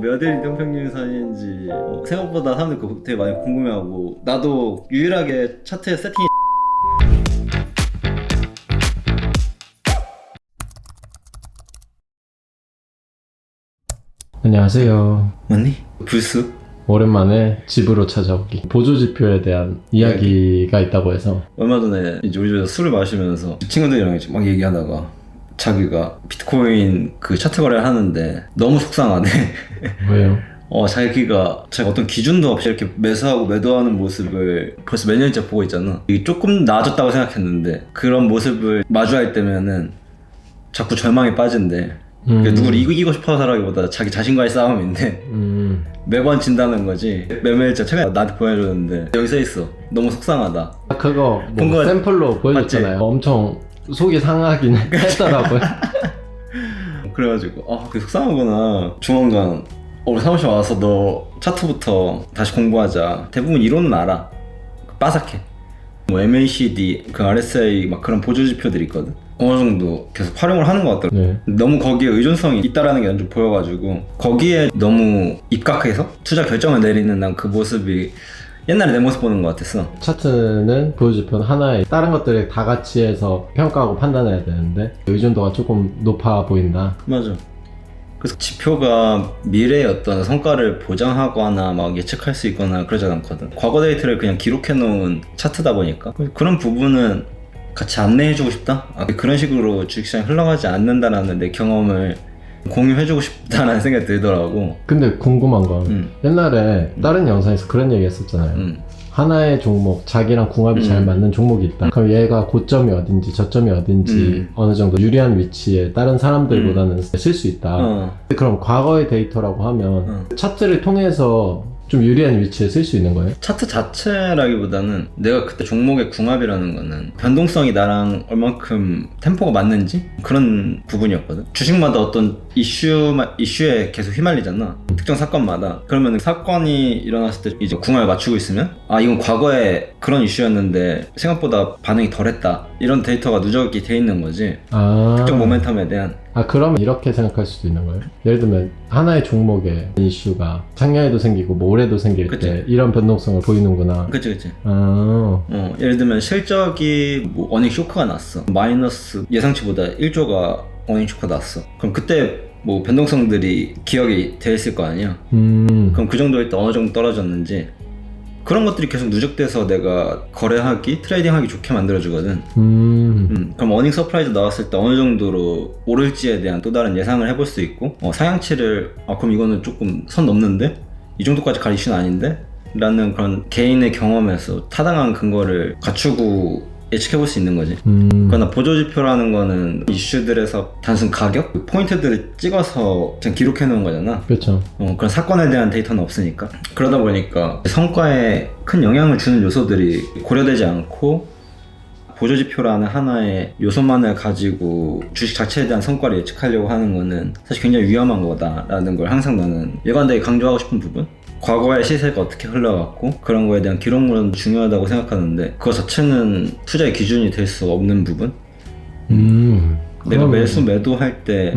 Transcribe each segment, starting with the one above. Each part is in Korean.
몇 일 이동 평균 사이인지 생각보다 사람들 그거 되게 많이 궁금해하고 나도 유일하게 차트에 세팅이 안녕하세요. 맞니? 불쑥? 오랜만에 집으로 찾아오기. 보조지표에 대한 이야기가 있다고 해서. 얼마 전에 이제 우리 집에서 술을 마시면서 친구들이랑 이제 막 얘기하다가 자기가 비트코인 그 차트 거래를 하는데 너무 속상하대. 왜요? 자기가 어떤 기준도 없이 이렇게 매수하고 매도하는 모습을 벌써 몇 년째 보고 있잖아. 이게 조금 나아졌다고 생각했는데 그런 모습을 마주할 때면은 자꾸 절망에 빠진대. 그러니까 누구를 이기고 싶어서라기보다 자기 자신과의 싸움인데 매번 진다는 거지. 매매일자 최근에 나한테 보여줬는데 여기 써있어. 너무 속상하다. 그거 본 거 샘플로 보여줬잖아요. 엄청 속이 상하긴 했더라고요. 그래가지고 그게 속상하구나. 조만간 우리 사무실 와서 너 차트부터 다시 공부하자. 대부분 이론은 알아. 빠삭해. 뭐 MACD, 그 RSI 막 그런 보조지표들이 있거든. 어느 정도 계속 활용을 하는 것 같더라고. 네. 너무 거기에 의존성이 있다라는 게 난 좀 보여가지고 거기에 너무 입각해서 투자 결정을 내리는 난 그 모습이 옛날에 내 모습 보는 것 같았어. 차트는 보조지표는 하나의 다른 것들을 다 같이 해서 평가하고 판단해야 되는데 의존도가 조금 높아 보인다. 맞아. 그래서 지표가 미래의 어떤 성과를 보장하거나 막 예측할 수 있거나 그러지 않거든. 과거 데이터를 그냥 기록해 놓은 차트다 보니까 그런 부분은 같이 안내해주고 싶다? 그런 식으로 주식시장이 흘러가지 않는다라는 내 경험을 공유해주고 싶다라는 생각이 들더라고. 근데 궁금한 건 옛날에 다른 영상에서 그런 얘기 했었잖아요. 하나의 종목, 자기랑 궁합이 잘 맞는 종목이 있다. 그럼 얘가 고점이 어딘지 저점이 어딘지 어느 정도 유리한 위치에 다른 사람들보다는 쓸 수 있다. 그럼 과거의 데이터라고 하면 차트를 통해서 좀 유리한 위치에 쓸 수 있는 거예요? 차트 자체라기보다는 내가 그때 종목의 궁합이라는 거는 변동성이 나랑 얼만큼 템포가 맞는지 그런 부분이었거든. 주식마다 어떤 이슈에 계속 휘말리잖아. 특정 사건마다. 그러면 사건이 일어났을 때 이제 궁합을 맞추고 있으면 이건 과거에 그런 이슈였는데 생각보다 반응이 덜했다. 이런 데이터가 누적이 돼 있는 거지. 특정 모멘텀에 대한. 그러면 이렇게 생각할 수도 있는 거예요? 예를 들면 하나의 종목의 이슈가 작년에도 생기고 뭐 올해도 생길 그치. 때 이런 변동성을 보이는구나. 그치. 예를 들면 실적이 뭐 어닝 쇼크가 났어. 마이너스 예상치보다 1조가 어닝 쇼크가 났어. 그럼 그때 뭐 변동성들이 기억이 돼 있을 거 아니야. 그럼 그 정도일 때 어느 정도 떨어졌는지 그런 것들이 계속 누적돼서 내가 거래하기, 트레이딩하기 좋게 만들어주거든. 그럼 어닝 서프라이즈 나왔을 때 어느 정도로 오를지에 대한 또 다른 예상을 해볼 수 있고 상향치를 그럼 이거는 조금 선 넘는데? 이 정도까지 갈 이슈는 아닌데? 라는 그런 개인의 경험에서 타당한 근거를 갖추고 예측해볼 수 있는 거지. 그러나 보조지표라는 거는 이슈들에서 단순 가격? 포인트들을 찍어서 그냥 기록해놓은 거잖아. 그렇죠. 그런 사건에 대한 데이터는 없으니까. 그러다 보니까 성과에 큰 영향을 주는 요소들이 고려되지 않고 보조지표라는 하나의 요소만을 가지고 주식 자체에 대한 성과를 예측하려고 하는 거는 사실 굉장히 위험한 거다라는 걸 항상 나는 일관되게 강조하고 싶은 부분? 과거의 시세가 어떻게 흘러갔고 그런 거에 대한 기록물은 중요하다고 생각하는데 그거 자체는 투자의 기준이 될 수 없는 부분? 내가 매수 매도할 때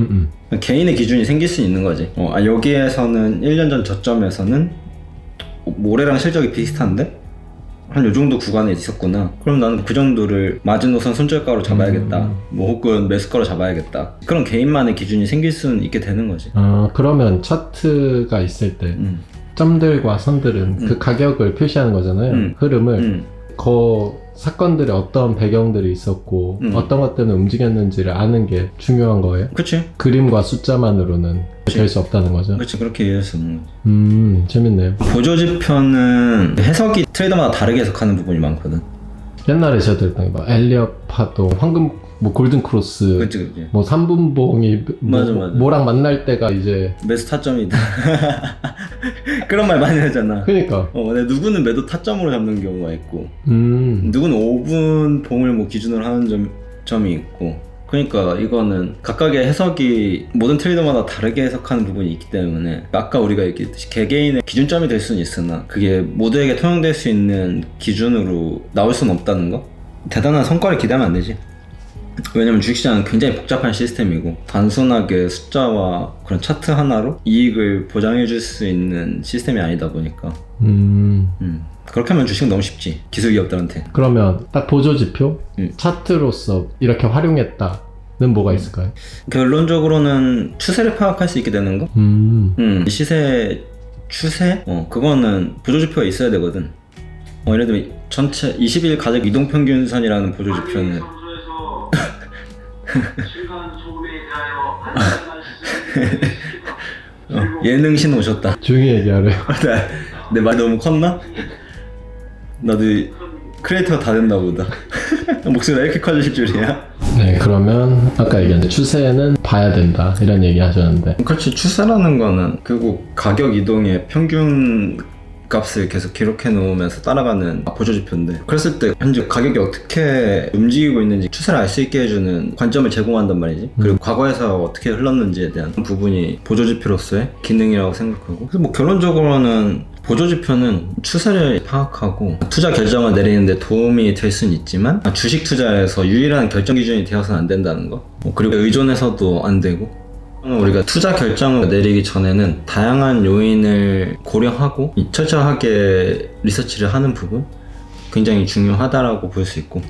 개인의 기준이 생길 수 있는 거지. 여기에서는 1년 전 저점에서는 올해랑 실적이 비슷한데 한 요 정도 구간에 있었구나. 그럼 나는 그 정도를 마지노선 손절가로 잡아야겠다. 뭐 혹은 매수가로 잡아야겠다. 그런 개인만의 기준이 생길 수는 있게 되는 거지. 그러면 차트가 있을 때 점들과 선들은 그 가격을 표시하는 거잖아요. 흐름을. 그 사건들에 어떤 배경들이 있었고 어떤 것들은 움직였는지를 아는 게 중요한 거예요? 그치. 그림과 숫자만으로는 될 수 없다는 거죠? 그치. 그렇게 이해할 수 있는 거지. 재밌네요. 보조지표는 해석이 트레이더마다 다르게 해석하는 부분이 많거든. 옛날에 제가 들었던 게 막 엘리엇 파동, 황금 뭐 골든 크로스, 그치. 뭐 3분봉이 맞아. 뭐랑 만날 때가 이제 매수 타점이다. 그런 말 많이 하잖아. 그러니까 근데 누구는 매도 타점으로 잡는 경우가 있고 누구는 5분 봉을 뭐 기준으로 하는 점이 있고. 그러니까 이거는 각각의 해석이 모든 트레이더마다 다르게 해석하는 부분이 있기 때문에 아까 우리가 얘기했듯이 개개인의 기준점이 될 수는 있으나 그게 모두에게 통용될 수 있는 기준으로 나올 수는 없다는 거? 대단한 성과를 기대하면 안 되지. 왜냐면 주식시장은 굉장히 복잡한 시스템이고 단순하게 숫자와 그런 차트 하나로 이익을 보장해 줄 수 있는 시스템이 아니다 보니까 그렇게 하면 주식은 너무 쉽지, 기술기업들한테. 그러면 딱 보조지표? 차트로서 이렇게 활용했다는 뭐가 있을까요? 결론적으로는 추세를 파악할 수 있게 되는 거? 시세 추세? 그거는 보조지표가 있어야 되거든. 예를 들면 전체 20일 가격 이동평균선이라는 보조지표는 예능신 오셨다. 조용히 얘기하래요. 내 말이 너무 컸나? 나도 크리에이터가 다 됐나 보다. 목소리가 이렇게 커지실 줄이야? 네, 그러면 아까 얘기한 추세는 봐야 된다 이런 얘기 하셨는데. 그렇지, 추세라는 거는 결국 가격 이동의 평균 값을 계속 기록해 놓으면서 따라가는 보조지표인데, 그랬을 때 현재 가격이 어떻게 움직이고 있는지 추세를 알 수 있게 해주는 관점을 제공한단 말이지. 그리고 과거에서 어떻게 흘렀는지에 대한 부분이 보조지표로서의 기능이라고 생각하고, 그래서 뭐 결론적으로는 보조지표는 추세를 파악하고 투자 결정을 내리는데 도움이 될 수는 있지만 주식 투자에서 유일한 결정 기준이 되어서는 안 된다는 거, 그리고 의존해서도 안 되고, 우리가 투자 결정을 내리기 전에는 다양한 요인을 고려하고 철저하게 리서치를 하는 부분 굉장히 중요하다라고 볼 수 있고,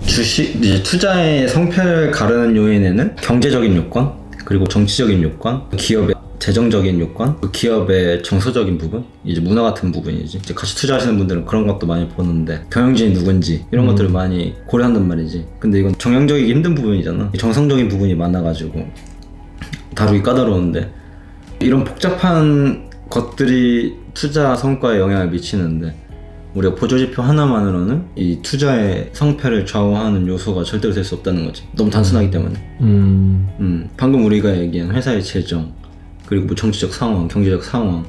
주식 이제 투자의 성패를 가르는 요인에는 경제적인 요건, 그리고 정치적인 요건, 기업의 재정적인 요건, 그 기업의 정서적인 부분, 이제 문화 같은 부분이지. 이제 같이 투자하시는 분들은 그런 것도 많이 보는데 경영진이 누군지 이런 것들을 많이 고려한단 말이지. 근데 이건 정형적이기 힘든 부분이잖아. 정성적인 부분이 많아가지고 다루기 까다로운데, 이런 복잡한 것들이 투자 성과에 영향을 미치는데 우리가 보조지표 하나만으로는 이 투자의 성패를 좌우하는 요소가 절대로 될 수 없다는 거지. 너무 단순하기 때문에. 방금 우리가 얘기한 회사의 재정, 그리고 뭐 정치적 상황, 경제적 상황,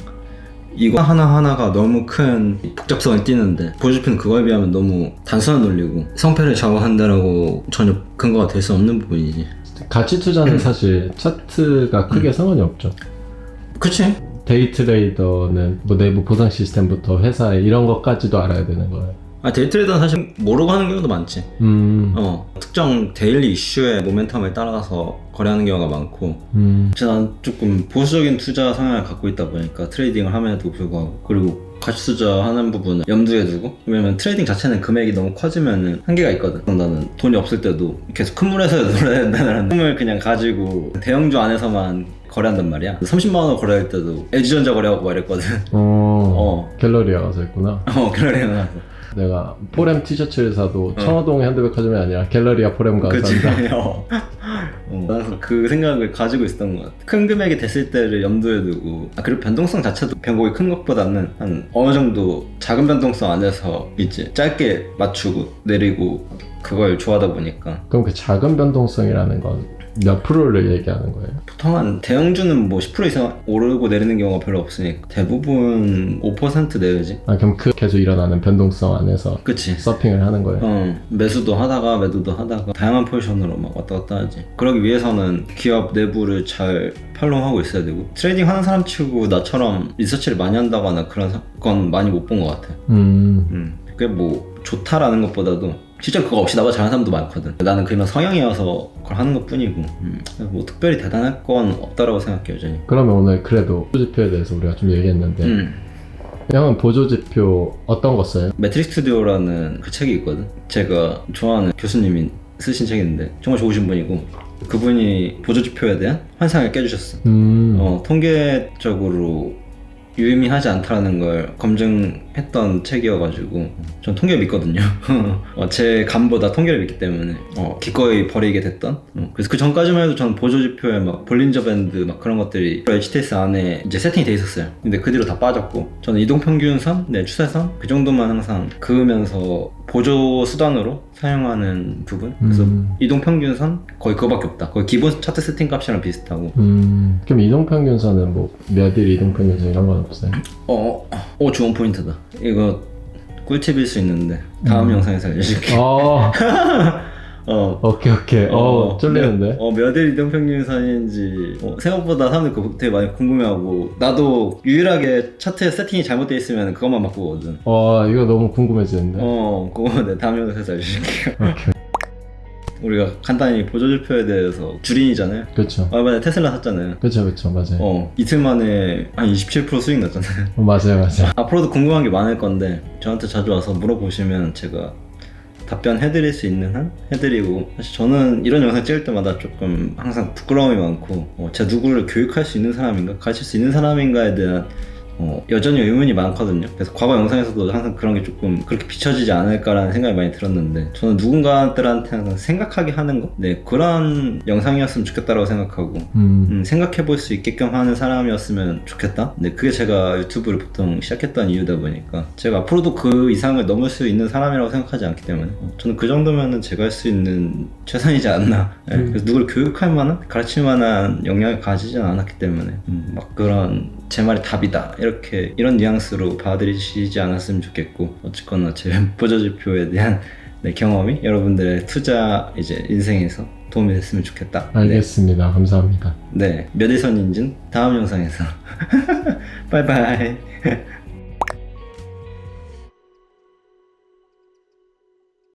이거 하나하나가 너무 큰 복잡성을 띠는데 보조지표는 그거에 비하면 너무 단순한 논리고 성패를 좌우한다라고 전혀 근거가 될 수 없는 부분이지. 가치 투자는 사실 차트가 크게 상관이 없죠. 그치? 데이 트레이더는 뭐 내부 보상 시스템부터 회사의 이런 것까지도 알아야 되는 거예요. 데이트레이더는 사실 모르고 하는 경우도 많지. 특정 데일리 이슈의 모멘텀을 따라가서 거래하는 경우가 많고, 난 조금 보수적인 투자 성향을 갖고 있다 보니까 트레이딩을 함에도 불구하고, 그리고 가치 투자하는 부분을 염두에 두고, 왜냐면 트레이딩 자체는 금액이 너무 커지면은 한계가 있거든. 나는 돈이 없을 때도 계속 큰 물에서 놀아야 된다는 꿈을 그냥 가지고 대형주 안에서만 거래한단 말이야. 30만 원 거래할 때도 LG전자 거래하고 막 이랬거든. 갤러리아 가서 했구나. 갤러리아 가서. 내가 포렘 티셔츠를 사도 청화동 현대백화점이 아니라 갤러리아 포렘 가서 산다. 나는 그 생각을 가지고 있었던 것 같아. 큰 금액이 됐을 때를 염두에 두고, 그리고 변동성 자체도 변곡이 큰 것보다는 한 어느 정도 작은 변동성 안에서 이제 짧게 맞추고 내리고 그걸 좋아하다 보니까. 그럼 그 작은 변동성이라는 건 몇 프로를 얘기하는 거예요? 보통 한 대형주는 뭐 10% 이상 오르고 내리는 경우가 별로 없으니까 대부분 5% 내외지. 그럼 그 계속 일어나는 변동성 안에서 그치. 서핑을 하는 거예요? 매수도 하다가 매도도 하다가 다양한 포지션으로 막 왔다 갔다 하지. 그러기 위해서는 기업 내부를 잘 팔로우하고 있어야 되고, 트레이딩 하는 사람 치고 나처럼 리서치를 많이 한다거나 그런 건 많이 못 본 것 같아. 그게 뭐 좋다라는 것보다도 진짜 그거 없이 나보다 잘하는 사람도 많거든. 나는 그냥 성향이어서 그걸 하는 것 뿐이고, 뭐 특별히 대단할 건 없다라고 생각해 여전히. 그러면 오늘 그래도 보조지표에 대해서 우리가 좀 얘기했는데 형은 보조지표 어떤 거 써요? 매트릭 스튜디오라는 그 책이 있거든. 제가 좋아하는 교수님이 쓰신 책인데 정말 좋으신 분이고, 그분이 보조지표에 대한 환상을 깨주셨어. 통계적으로 유의미하지 않다라는 걸 검증했던 책이어가지고 전 통계를 믿거든요. 제 감보다 통계를 믿기 때문에 기꺼이 버리게 됐던. 그래서 그 전까지만 해도 전 보조지표에 막 볼린저 밴드 막 그런 것들이 HTS 안에 이제 세팅이 돼 있었어요. 근데 그 뒤로 다 빠졌고, 저는 이동평균선, 추세선 그 정도만 항상 그으면서 보조 수단으로 사용하는 부분. 그래서 이동평균선 거의 그거밖에 없다. 거의 기본 차트 세팅 값이랑 비슷하고. 그럼 이동평균선은 뭐 몇 일 이동평균선 이런 건 없어요? 좋은 포인트다. 이거 꿀팁일 수 있는데 다음 영상에서 알려줄게. 오케이. 쫄리는데? 몇일 이동평균선인지 생각보다 사람들 그거 되게 많이 궁금해하고, 나도 유일하게 차트에 세팅이 잘못되어 있으면 그것만 바꾸거든. 이거 너무 궁금해지는데? 그거 다음 영상에서 알려줄게요. 오케이. 우리가 간단히 보조지표에 대해서 주린이잖아요. 그렇죠. 이번에 테슬라 샀잖아요. 그렇죠, 그렇죠, 맞아요. 이틀 만에 한 27% 수익 났잖아요. 맞아요, 맞아요. 앞으로도 궁금한 게 많을 건데 저한테 자주 와서 물어보시면 제가 답변해드릴 수 있는 한 해드리고, 사실 저는 이런 영상 찍을 때마다 조금 항상 부끄러움이 많고 제가 누구를 교육할 수 있는 사람인가, 가르칠 수 있는 사람인가에 대한 여전히 의문이 많거든요. 그래서 과거 영상에서도 항상 그런 게 조금 그렇게 비춰지지 않을까라는 생각이 많이 들었는데, 저는 누군가들한테 항상 생각하게 하는 거? 네, 그런 영상이었으면 좋겠다라고 생각하고 생각해 볼 수 있게끔 하는 사람이었으면 좋겠다. 네, 그게 제가 유튜브를 보통 시작했던 이유다 보니까, 제가 앞으로도 그 이상을 넘을 수 있는 사람이라고 생각하지 않기 때문에 저는 그 정도면은 제가 할 수 있는 최선이지 않나. 네, 그래서 누구를 교육할 만한, 가르칠 만한 역량을 가지진 않았기 때문에 막 그런 제 말이 답이다 이런 뉘앙스로 받아들이시지 않았으면 좋겠고, 어쨌거나 제 보조지표에 대한 경험이 여러분들의 투자 이제 인생에서 도움이 됐으면 좋겠다. 알겠습니다. 감사합니다. 네, 몇 일선인지는 다음 영상에서 바이바이.